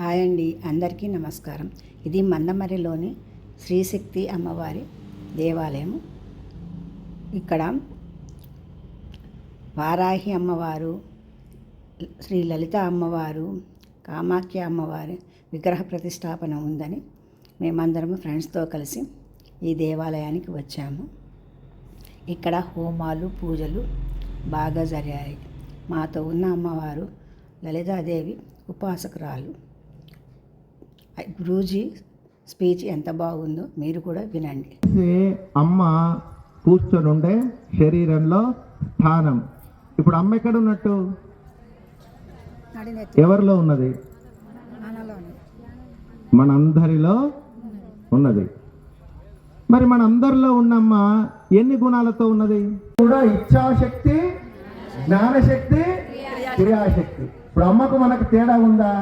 Hi అండి, అందరికీ నమస్కారం. ఇది మందమరిలోని శ్రీశక్తి అమ్మవారి దేవాలయం. ఇక్కడ వారాహి అమ్మవారు, శ్రీ లలిత అమ్మవారు, కామాఖ్య అమ్మవారి విగ్రహ ప్రతిష్టాపన ఉందని మేమందరము ఫ్రెండ్స్తో కలిసి ఈ దేవాలయానికి వచ్చాము. ఇక్కడ హోమాలు, పూజలు బాగా జరిగాయి. మాతో ఉన్న అమ్మవారు లలితాదేవి ఉపాసకురాలు. గురూజీ స్పీచ్ ఎంత బాగుందో మీరు కూడా వినండి. అమ్మ కూర్చొని ఉండే శరీరంలో స్థానం. ఇప్పుడు అమ్మ ఎక్కడ ఉన్నట్టు? ఎవరిలో ఉన్నది? మనందరిలో ఉన్నది. మరి మనందరిలో ఉన్నమ్మ ఎన్ని గుణాలతో ఉన్నది? కూడా ఇచ్ఛాశక్తి, జ్ఞానశక్తి, క్రియాశక్తి. ఇప్పుడు అమ్మకు మనకు తేడా ఉందా?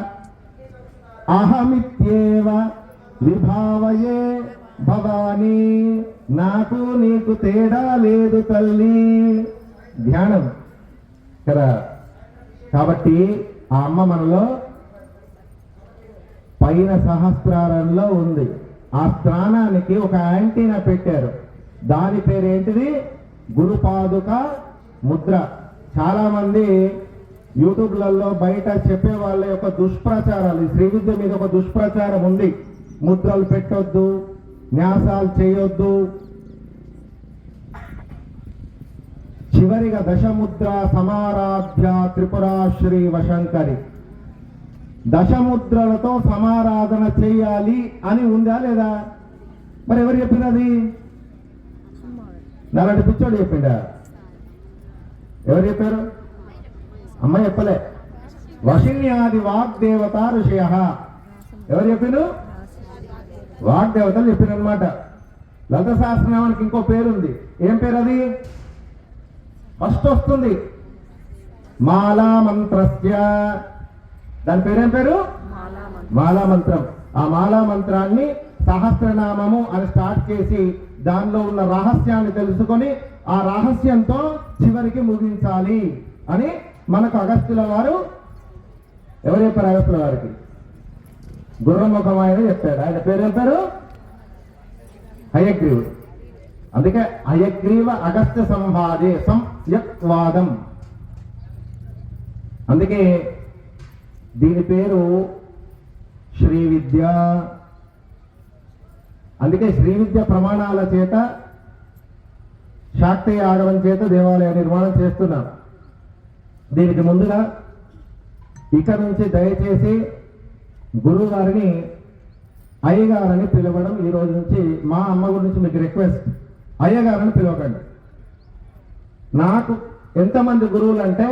అహమిత్యేవ విభావయే భవానీ, నాకు నీకు తేడా లేదు తల్లి. ధ్యానం కదా. కాబట్టి ఆ అమ్మ మనలో పైన సహస్రారంలో ఉంది. ఆ స్థానానికి ఒక యాంటీనా పెట్టారు. దాని పేరేంటిది? గురుపాదుక ముద్ర. చాలా మంది యూట్యూబ్లలో బయట చెప్పే వాళ్ళ యొక్క దుష్ప్రచారాలు, శ్రీ విద్య మీద ఒక దుష్ప్రచారం ఉంది. ముద్రలు పెట్టొద్దు, న్యాసాలు చేయొద్దు. చివరిగా దశముద్ర సమారాధ్య త్రిపురా శ్రీ వశంకరి, దశముద్రలతో సమారాధన చేయాలి అని ఉందా లేదా? మరి ఎవరు చెప్పినది? నల్లటి పిచ్చోడు చెప్పిండా? ఎవరు చెప్పారు? అమ్మ చెప్పలే. వశిన్యాది వాగ్దేవత ఋషయ. ఎవరు చెప్పిను? వాగ్దేవతలు చెప్పినమాట. లలిత సహస్రనామానికి ఇంకో పేరుంది. ఏం పేరు అది? ఫస్ట్ వస్తుంది మాలా మంత్రస్య. దాని పేరేం పేరు? మాలా మంత్రం. ఆ మాలా మంత్రాన్ని సహస్రనామము అని స్టార్ట్ చేసి దానిలో ఉన్న రహస్యాన్ని తెలుసుకొని ఆ రహస్యంతో చివరికి ముగించాలి అని మనకు అగస్త్యుల వారు ఎవరు చెప్పారు? అగస్త్యుల వారికి గుర్రముఖం ఆయన చెప్పాడు. ఆయన పేరేం పేరు? హయగ్రీవుడు. అందుకే హయగ్రీవ అగస్త్య సంవాదే సంయక్వాదం. అందుకే దీని పేరు శ్రీ విద్య. అందుకే శ్రీ విద్య ప్రమాణాల చేత, శాక్తేయ ఆగమం చేత దేవాలయ నిర్మాణం చేస్తున్నాం. దీనికి ముందుగా ఇక నుంచి దయచేసి గురువు గారిని అయ్యగారని పిలవడం ఈ రోజు నుంచి మా అమ్మ గురించి మీకు రిక్వెస్ట్. అయ్యగారని పిలవకండి. నాకు ఎంతమంది గురువులు అంటే